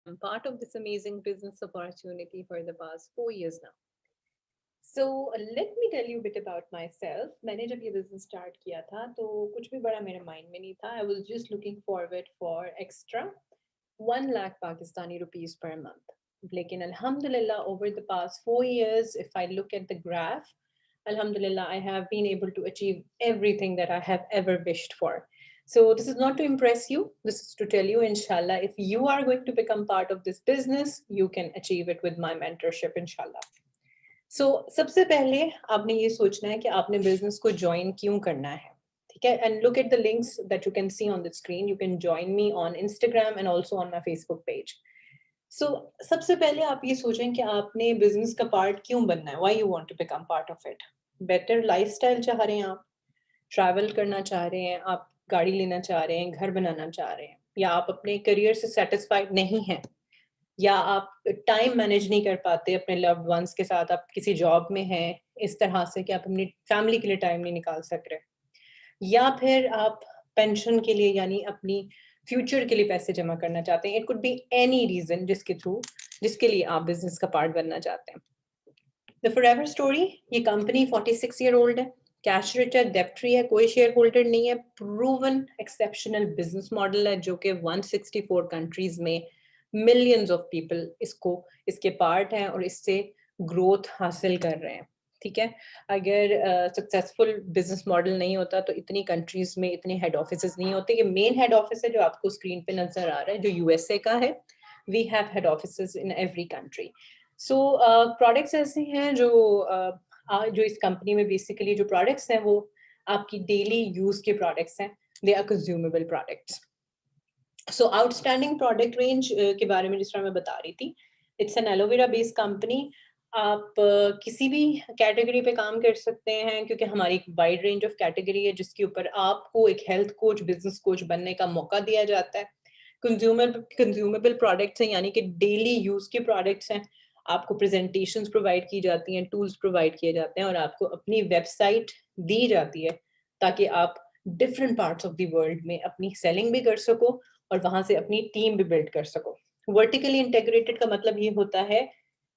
I'm part of this amazing business opportunity for the past 4 years now. So let me tell you a bit about myself. मैंने जब ये business start किया था तो कुछ भी बड़ा मेरे mind में नहीं था. I was just looking forward for extra 1 lakh Pakistani rupees per month. लेकिन alhamdulillah over the past 4 years, if I look at the graph, alhamdulillah, I have been able to achieve everything that I have ever wished for. So this is not to impress you. This is to tell you, inshallah, if you are going to become part of this business, you can achieve it with my mentorship, inshallah. So सबसे पहले आपने ये सोचना है कि आपने business को join क्यों करना है, ठीक है? And look at the links that you can see on the screen. You can join me on Instagram and also on my Facebook page. So सबसे पहले आप ये सोचें कि आपने business का part क्यों बनना है? Why you want to become part of it? Better lifestyle चाह रहे हैं आप, travel करना चाह रहे हैं, आप गाड़ी लेना चाह रहे हैं, घर बनाना चाह रहे हैं, या आप अपने career से satisfied नहीं हैं, या आप टाइम मैनेज नहीं कर पाते अपने लव्ड वंस के साथ, आप किसी जॉब में हैं इस तरह से कि आप अपनी फैमिली के लिए टाइम नहीं निकाल सक रहे, या फिर आप पेंशन के लिए यानी अपनी फ्यूचर के लिए पैसे जमा करना चाहते हैं. It could be any reason जिसके लिए आप बिजनेस का पार्ट बनना चाहते हैं. द फॉरएवर स्टोरी, ये कंपनी 46 ईयर ओल्ड है, कैश रिच है, डेब्ट फ्री है, कोई शेयर होल्डर नहीं है, प्रूवन एक्सेप्शनल बिजनेस मॉडल है जो कि 164 कंट्रीज में मिलियंस ऑफ पीपल इसके पार्ट हैं और इससे ग्रोथ हासिल कर रहे हैं. ठीक है, अगर सक्सेसफुल बिजनेस मॉडल नहीं होता तो इतनी कंट्रीज में इतने हेड ऑफिसेज नहीं होते. ये मेन हेड ऑफिस है जो आपको स्क्रीन पे नजर आ रहा है, जो यूएसए का है. We have head offices in every country. So products ऐसे हैं जो इस कंपनी में बेसिकली जो प्रोडक्ट्स हैं वो आपकी डेली यूज के प्रोडक्ट्स हैं. They are consumable products. So outstanding product range के बारे में जिस तरह मैं बता रही थी, it's an aloe vera based company. आप किसी भी कैटेगरी पे काम कर सकते हैं क्योंकि हमारी एक वाइड रेंज ऑफ कैटेगरी है जिसके ऊपर आपको एक हेल्थ कोच, बिजनेस कोच बनने का मौका दिया जाता है. कंज्यूमेबल प्रोडक्ट्स हैं यानी कि डेली यूज के प्रोडक्ट्स हैं. आपको प्रेजेंटेशंस प्रोवाइड की जाती हैं, टूल्स प्रोवाइड किए जाते हैं और आपको अपनी वेबसाइट दी जाती है ताकि आप different parts of the world में अपनी सेलिंग भी कर सको और वहां से अपनी टीम भी बिल्ड कर सको. वर्टिकली इंटीग्रेटेड का मतलब ये होता है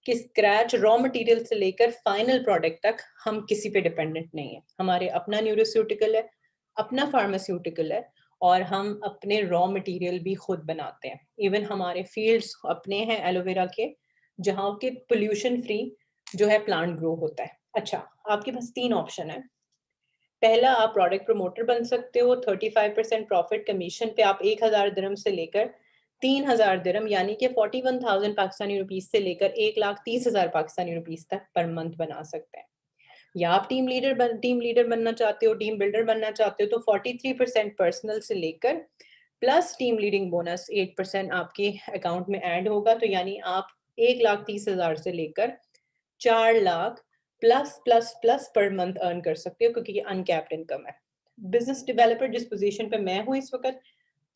कि स्क्रैच रॉ मटेरियल से लेकर फाइनल प्रोडक्ट तक हम किसी पे डिपेंडेंट नहीं है. हमारे अपना न्यूरोस्यूटिकल है, अपना फार्मास्यूटिकल है और हम अपने रॉ मटेरियल भी खुद बनाते हैं. इवन हमारे फील्ड्स अपने हैं एलोवेरा के जहाँ के पोल्यूशन फ्री जो है प्लांट ग्रो होता है. अच्छा, आपके पास 3 ऑप्शन है. पहला, आप प्रोडक्ट प्रमोटर बन सकते हो. 35% प्रॉफिट कमीशन पे आप 1000 दिरहम से लेकर 3000 दिरहम यानी कि 41,000 पाकिस्तानी रुपीज से लेकर 1,30,000 पाकिस्तानी रुपीज तक पर मंथ बना सकते हैं. या आप टीम लीडर बनना चाहते हो, टीम बिल्डर बनना चाहते हो तो 43% पर्सनल से लेकर प्लस टीम लीडिंग बोनस 8% आपके अकाउंट में ऐड होगा. तो यानी आप 1,30,000 से लेकर 4 lakh plus plus plus per month earn कर सकते हो क्योंकि ये अनकैप्ड इनकम है. बिजनेस डेवलपर जिस पोजीशन पे मैं हूँ इस वक्त,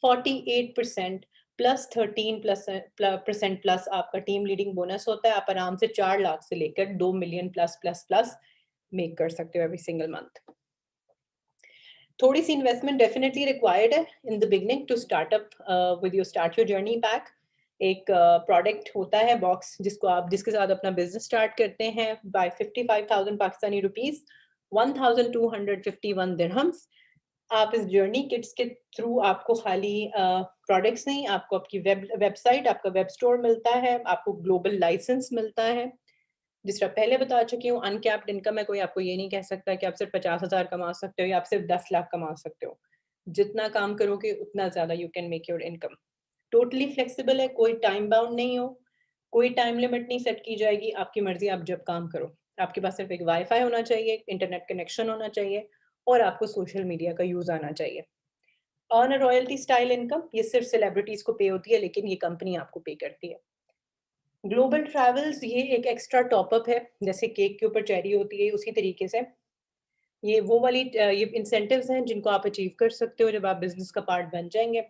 48% प्लस 13% प्लस आपका टीम लीडिंग बोनस होता है. आप आराम से 4 लाख से लेकर 2 million plus plus plus make कर सकते हो एवरी सिंगल मंथ. थोड़ी सी इन्वेस्टमेंट डेफिनेटली रिक्वायर्ड है in the beginning to start up with your start your journey pack. एक प्रोडक्ट होता है बॉक्स जिसके साथ अपना बिजनेस स्टार्ट करते हैं बाय 55,000 पाकिस्तानी रुपीस, 1,251 दिरहम्स. आप इस जर्नी किट्स के थ्रू आपको खाली प्रोडक्ट्स नहीं, आपको आपकी वेबसाइट, आपका वेब स्टोर मिलता है, आपको ग्लोबल लाइसेंस मिलता है. जिस तरह पहले बता चुकी हूँ, अनकैप्ड इनकम है. कोई आपको ये नहीं कह सकता कि आप सिर्फ 50,000 कमा सकते हो या आप सिर्फ 10 लाख कमा सकते हो. जितना काम करोगे उतना ज्यादा you can make your income. Totally flexible है, कोई टाइम बाउंड नहीं हो, कोई टाइम लिमिट नहीं सेट की जाएगी. आपकी मर्जी, आप जब काम करो. आपके पास सिर्फ एक वाईफाई होना चाहिए, इंटरनेट कनेक्शन होना चाहिए और आपको सोशल मीडिया का यूज आना चाहिए. On a royalty style income, ये सिर्फ सेलिब्रिटीज को पे होती है लेकिन ये कंपनी आपको पे करती है. ग्लोबल ट्रैवल्स, ये एक एक्स्ट्रा टॉपअप है. जैसे केक के ऊपर चेरी होती है उसी तरीके से ये वो वाली ये इंसेंटिव्स हैं जिनको आप अचीव कर सकते हो जब आप बिजनेस का पार्ट बन जाएंगे.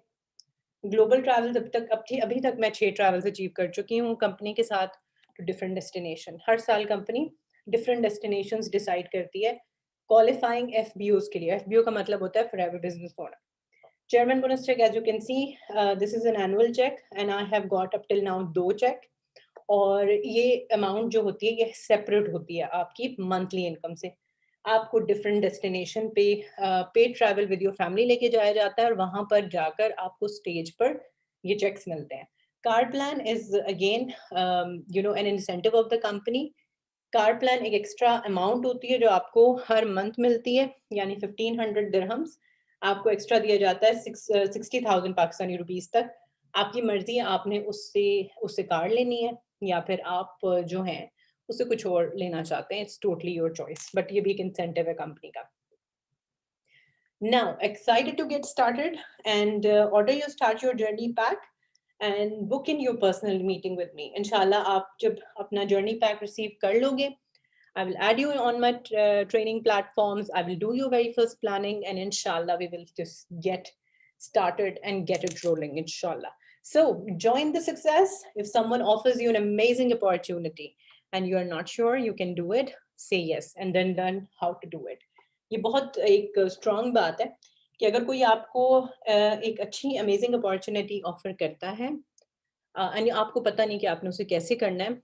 ग्लोबल ट्रैवल्स अभी तक मैं 6 ट्रैवल्स अचीव कर चुकी हूँ कंपनी के साथ टू डिफरेंट डेस्टिनेशन. हर साल कंपनी डिफरेंट डेस्टिनेशंस डिसाइड करती है क्वालिफाइंग एफबीओज के लिए. एफबीओ का मतलब होता है forever business owner. Chairman bonus check, as you can see, this is an annual check and I have got up till now 2 check. और ये अमाउंट जो होती है ये सेपरेट होती है आपकी मंथली इनकम से. आपको डिफरेंट डेस्टिनेशन पे paid travel with your family लेके जाया जाता है और वहां पर जाकर आपको स्टेज पर ये चेक्स मिलते हैं. Card plan is again an incentive of the company. Card plan एक एक्स्ट्रा अमाउंट होती है जो आपको हर मंथ मिलती है, यानी 1500 दिरहम्स आपको एक्स्ट्रा दिया जाता है 60,000 पाकिस्तानी रुपीस तक. आपकी मर्जी है, आपने उससे उससे कार्ड लेनी है या फिर आप जो हैं उससे कुछ और लेना चाहते हैं. It's totally your choice, but ये भी एक इंसेंटिव है कंपनी का. Now, excited to get started and order your start your journey pack and book in your personal meeting with me. Inshallah, आप जब अपना journey pack receive कर लोगे, I will add you on my training platforms. I will do your very first planning, and inshallah, we will just get started and get it rolling, inshallah. So join the success. If someone offers you an amazing opportunity and you are not sure you can do it, say yes and then learn how to do it. ये बहुत एक strong बात है कि अगर कोई आपको एक अच्छी अमेजिंग अपॉर्चुनिटी ऑफर करता है और आपको पता नहीं कि आपने उसे कैसे करना है,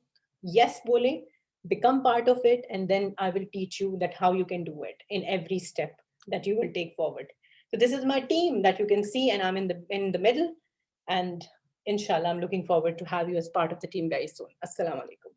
यस बोले, become part of it, and then I will teach you that how you can do it in every step that you will take forward. So this is my team that you can see, and I'm in the middle, and inshallah I'm looking forward to have you as part of the team very soon. Assalamu alaikum.